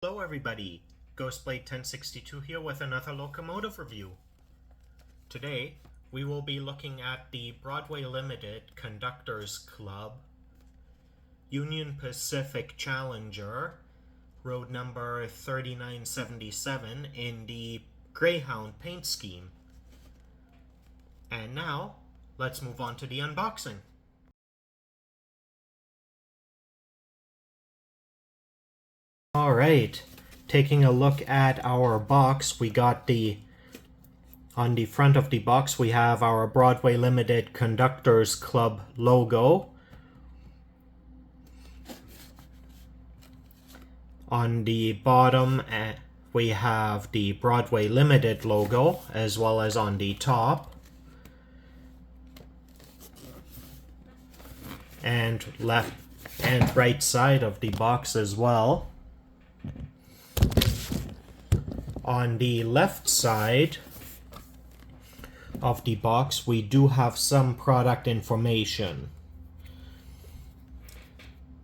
Hello everybody, Ghostblade 1062 here with another locomotive review. Today we will be looking at the Broadway Limited Conductors Club Union Pacific Challenger, road number 3977 in the Greyhound paint scheme. And now, let's move on to the unboxing. Alright, taking a look at our box, we got on the front of the box we have our Broadway Limited Conductors Club logo. On the bottom we have the Broadway Limited logo, as well as on the top. And left and right side of the box as well. On the left side of the box, we do have some product information.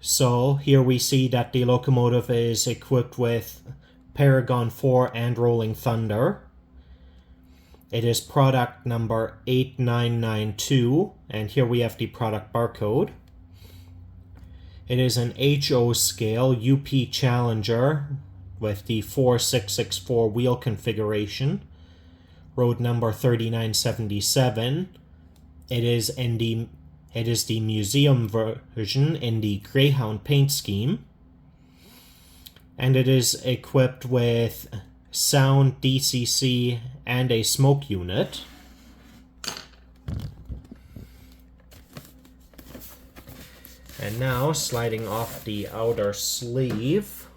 So here we see that the locomotive is equipped with Paragon 4 and Rolling Thunder. It is product number 8992, and here we have the product barcode. It is an HO scale UP Challenger with the 4664 wheel configuration, road number 3977. It is the museum version in the Greyhound paint scheme, and it is equipped with sound, DCC, and a smoke unit. And now, sliding off the outer sleeve,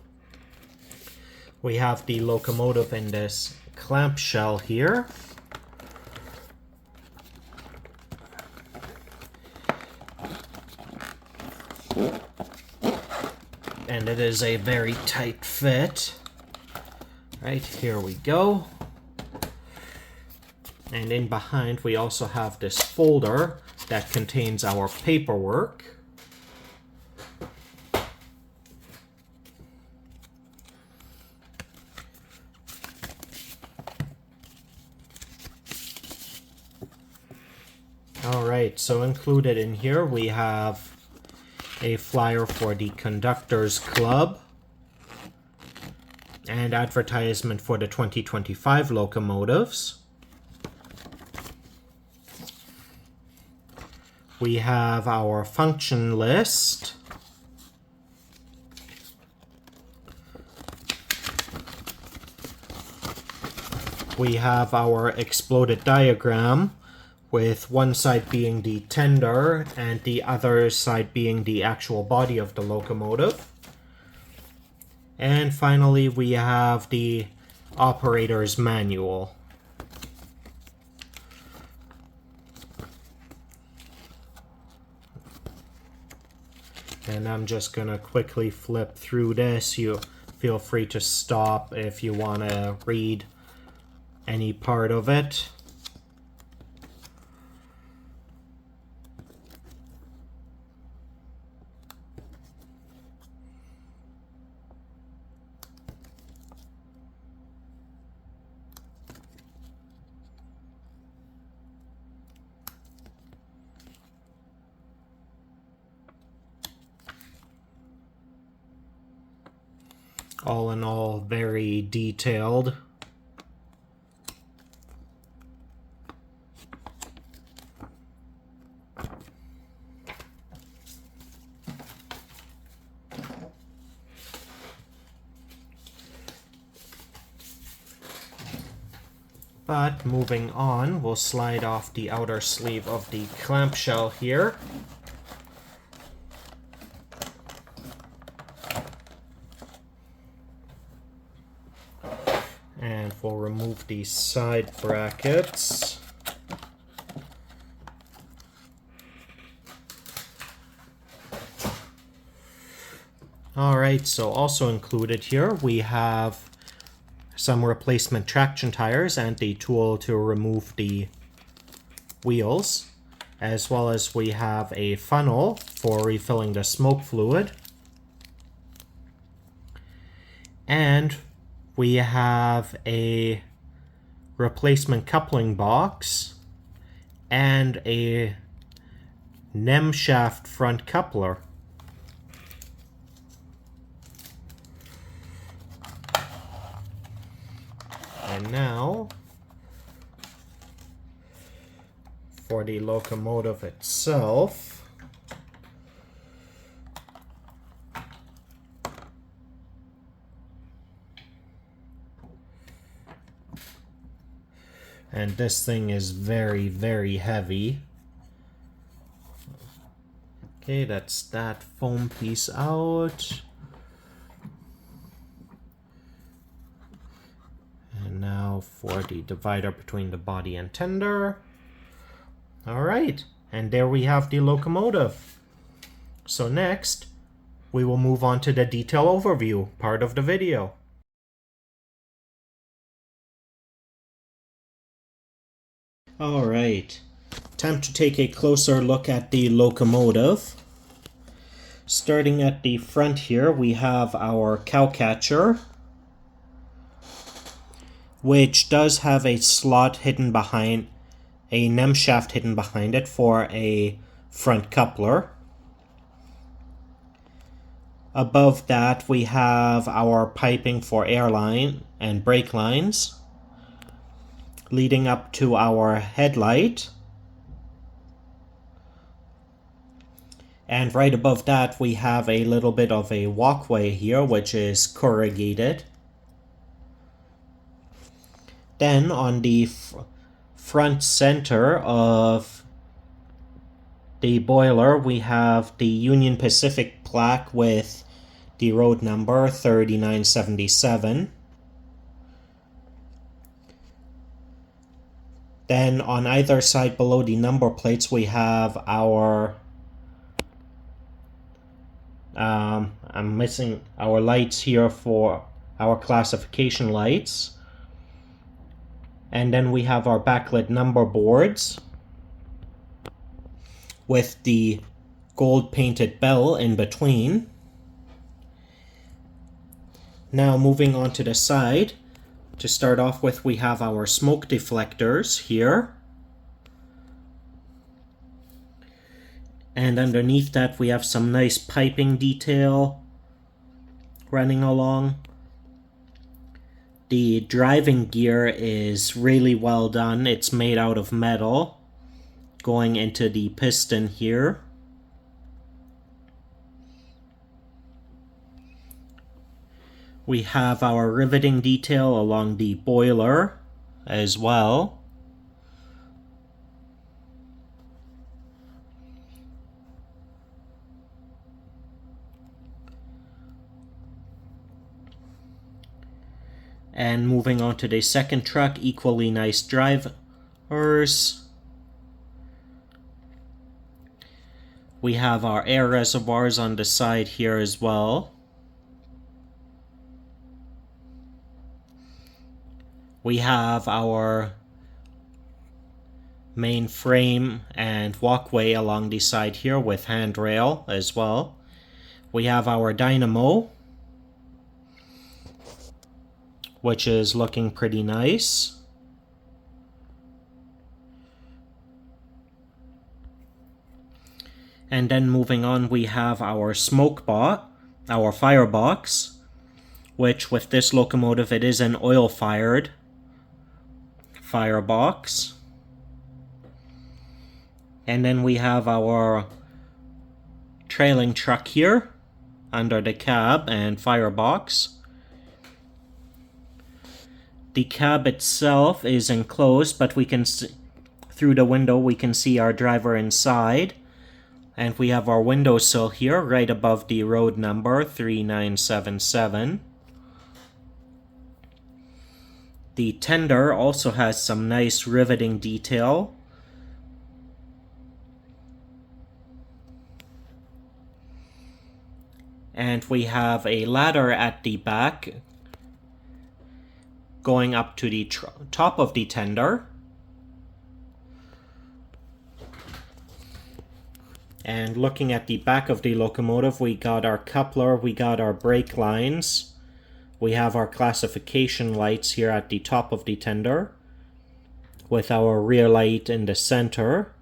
we have the locomotive in this clamshell here. And it is a very tight fit. Right, here we go. And in behind we also have this folder that contains our paperwork. Alright, so included in here we have a flyer for the Conductors Club and advertisement for the 2025 locomotives. We have our function list. We have our exploded diagram, with one side being the tender and the other side being the actual body of the locomotive. And finally we have the operator's manual. And I'm just gonna quickly flip through this. You feel free to stop if you want to read any part of it. All in all, very detailed. But moving on, we'll slide off the outer sleeve of the clamshell here. And we'll remove these side brackets. Alright, so also included here we have some replacement traction tires and the tool to remove the wheels, as well as we have a funnel for refilling the smoke fluid. And we have a replacement coupling box and a NEM shaft front coupler. And now for the locomotive itself. And this thing is very, very heavy. Okay, that's that foam piece out. And now for the divider between the body and tender. Alright, and there we have the locomotive. So next, we will move on to the detail overview part of the video. Alright, time to take a closer look at the locomotive. Starting at the front here, we have our cowcatcher, which does have a slot hidden behind, a NEM shaft hidden behind it for a front coupler. Above that, we have our piping for airline and brake lines, leading up to our headlight. And right above that, we have a little bit of a walkway here, which is corrugated. Then on the front center of the boiler, we have the Union Pacific plaque with the road number 3977. Then on either side below the number plates, we have our I'm missing our lights here for our classification lights. And then we have our backlit number boards with the gold painted bell in between. Now moving on to the side, to start off with, we have our smoke deflectors here. And underneath that, we have some nice piping detail running along. The driving gear is really well done. It's made out of metal, going into the piston here. We have our riveting detail along the boiler as well. And moving on to the second truck, equally nice drivers. We have our air reservoirs on the side here as well. We have our main frame and walkway along the side here with handrail as well. We have our dynamo, which is looking pretty nice. And then moving on, we have our our firebox, which with this locomotive, it is an oil-fired firebox. And then we have our trailing truck here under the cab and firebox. The cab itself is enclosed, but we can see, through the window we can see our driver inside. And we have our windowsill here right above the road number 3977. The tender also has some nice riveting detail. And we have a ladder at the back going up to the top of the tender. And looking at the back of the locomotive, we got our coupler, we got our brake lines We have our classification lights here at the top of the tender, with our rear light in the center.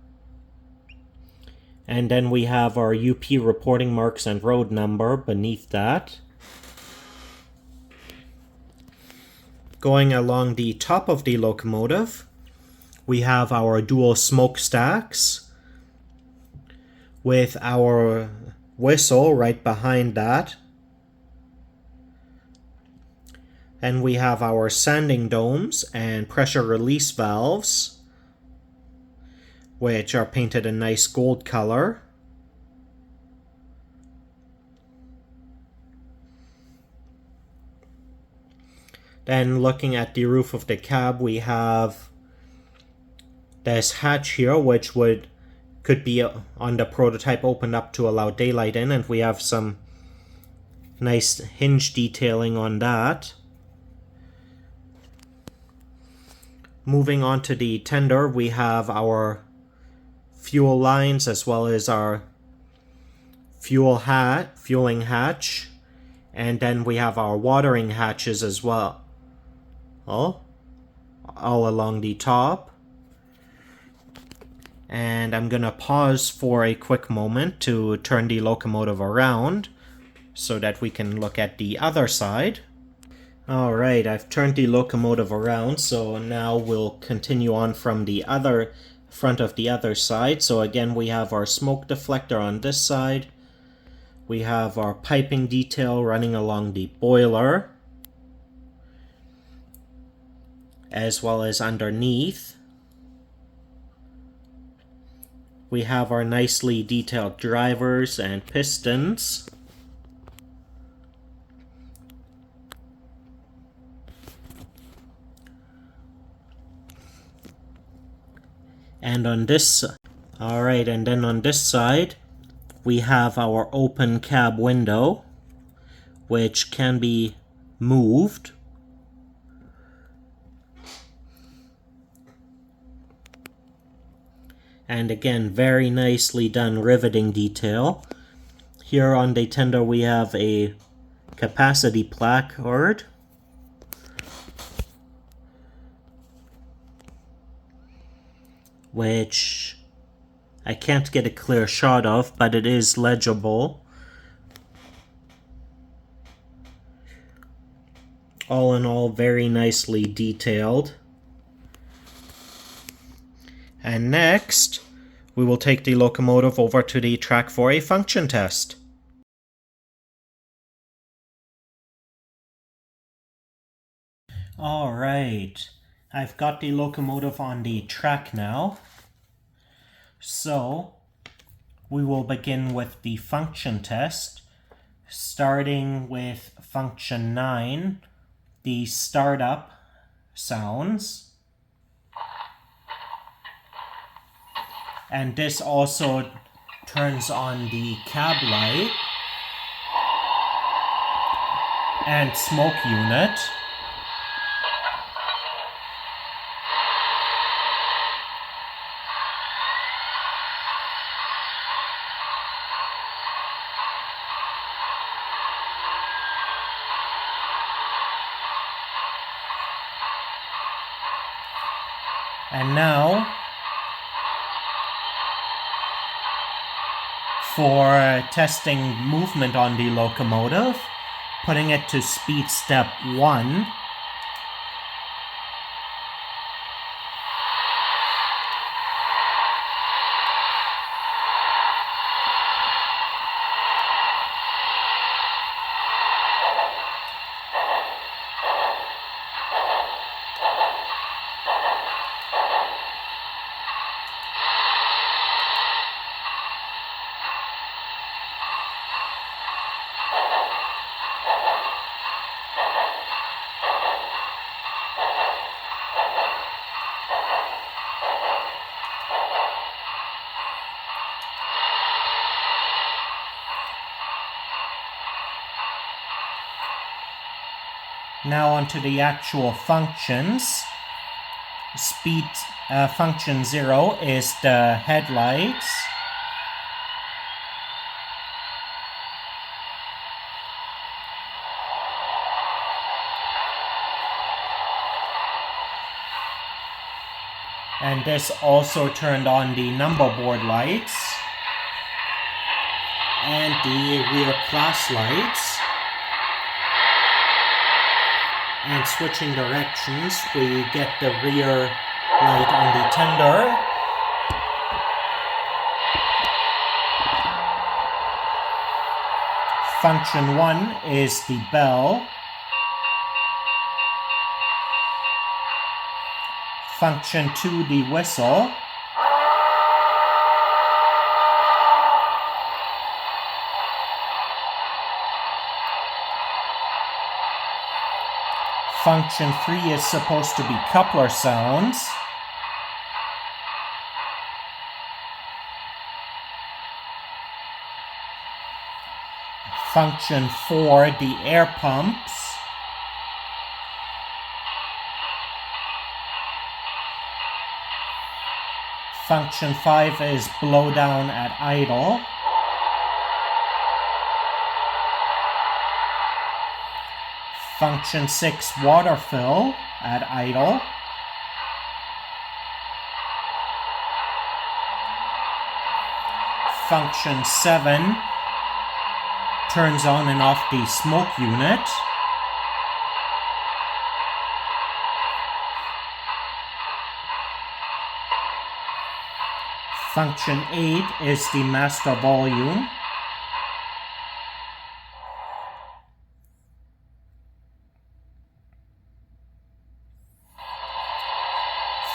And then we have our UP reporting marks and road number beneath that. Going along the top of the locomotive, we have our dual smokestacks with our whistle right behind that. And we have our sanding domes and pressure release valves, which are painted a nice gold color. Then looking at the roof of the cab, we have this hatch here, which could be on the prototype opened up to allow daylight in, and we have some nice hinge detailing on that. Moving on to the tender, we have our fuel lines as well as our fueling hatch, and then we have our watering hatches as well, all along the top. And I'm gonna pause for a quick moment to turn the locomotive around so that we can look at the other side. Alright, I've turned the locomotive around, so now we'll continue on from the front of the other side. So again, we have our smoke deflector on this side. We have our piping detail running along the boiler, as well as underneath. We have our nicely detailed drivers and pistons. And on this, alright, and then on this side, we have our open cab window, which can be moved. And again, very nicely done riveting detail. Here on the tender we have a capacity placard, which I can't get a clear shot of, but it is legible. All in all, very nicely detailed. And next, we will take the locomotive over to the track for a function test. Alright, I've got the locomotive on the track now. So, we will begin with the function test, starting with function 9, the startup sounds. And this also turns on the cab light and smoke unit. And now, for testing movement on the locomotive, putting it to speed step 1. Now onto the actual functions. Function 0 is the headlights. And this also turned on the number board lights and the rear class lights. And switching directions, we get the rear light on the tender. Function 1 is the bell. Function 2, the whistle. Function 3 is supposed to be coupler sounds. Function 4, the air pumps. Function 5 is blowdown at idle. Function 6, water fill at idle. Function 7 turns on and off the smoke unit. Function 8 is the master volume.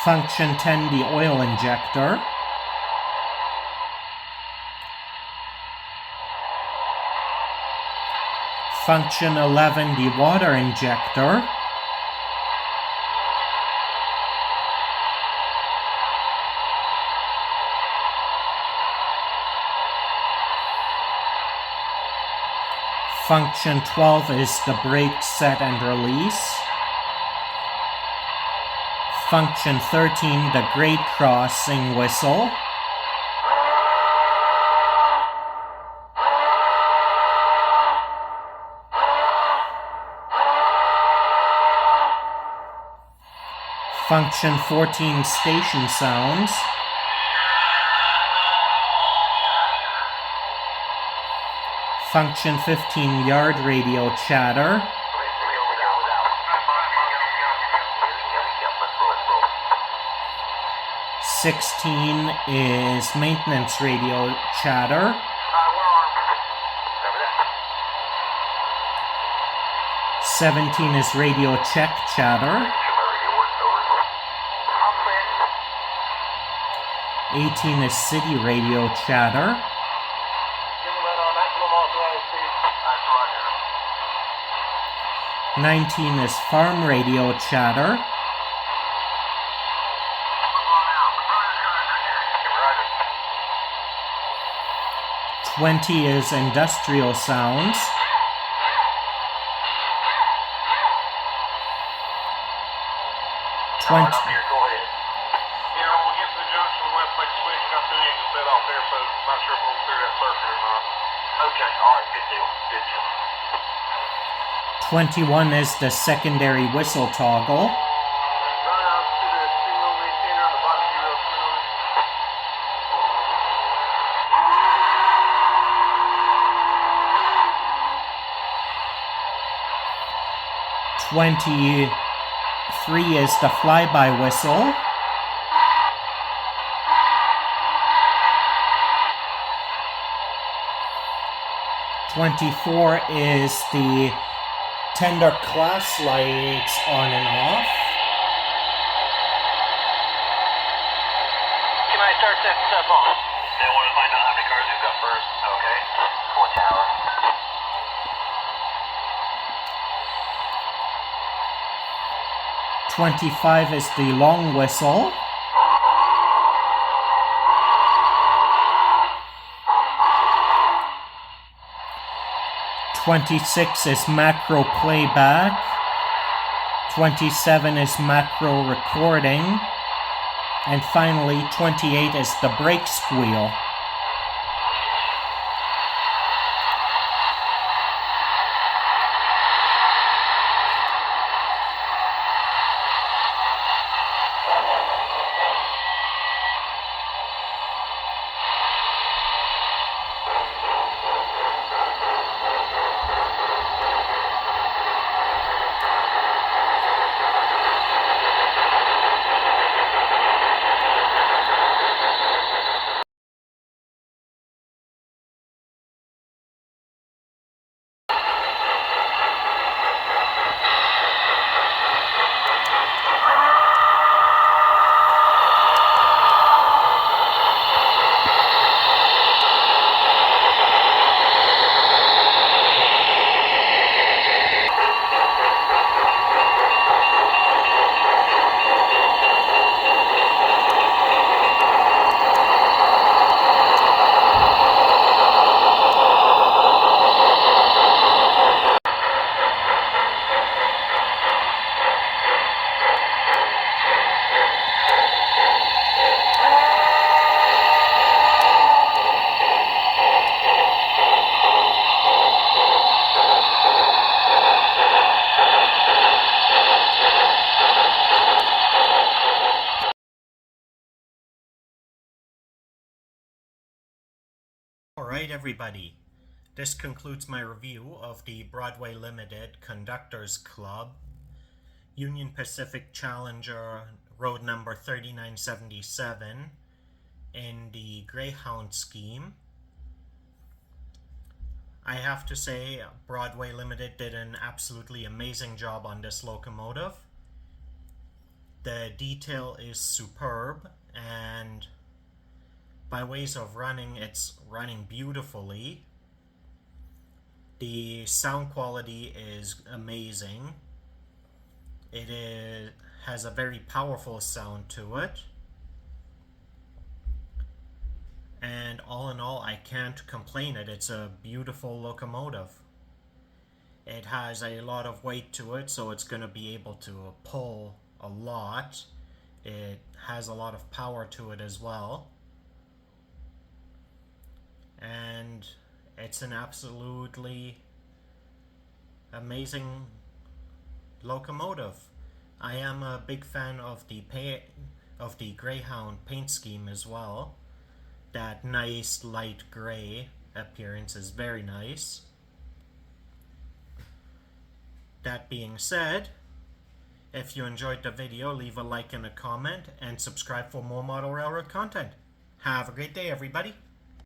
Function 10, the oil injector. Function 11, the water injector. Function 12 is the brake set and release. Function 13, the grade crossing whistle. Function 14, station sounds. Function 15, yard radio chatter. Function 16 is maintenance radio chatter. 17 is radio check chatter. 18 is city radio chatter. 19 is farm radio chatter. 20 is industrial sounds. 20. Not sure if we'll clear that circuit or not. Okay, alright, good deal, good deal. 21 is the secondary whistle toggle. Run out to the signal maintainer on the bottom of your rail coming over. 23 is the flyby whistle. 24 is the tender class lights on and off. Can I start that stuff on? They want to find out how many cars we've got first. Okay. 4 tower. 25 is the long whistle. 26 is macro playback. 27 is macro recording. And finally, 28 is the brake squeal. Alright everybody, this concludes my review of the Broadway Limited Conductors Club Union Pacific Challenger road number 3977 in the Greyhound scheme. I have to say Broadway Limited did an absolutely amazing job on this locomotive. The detail is superb, and by ways of running, it's running beautifully. The sound quality is amazing. It has a very powerful sound to it. And all in all, I can't complain it. It's a beautiful locomotive. It has a lot of weight to it, so it's going to be able to pull a lot. It has a lot of power to it as well. And it's an absolutely amazing locomotive. I am a big fan of the Greyhound paint scheme as well. That nice light gray appearance is very nice. That being said, if you enjoyed the video, leave a like and a comment, and subscribe for more model railroad content. Have a great day, everybody.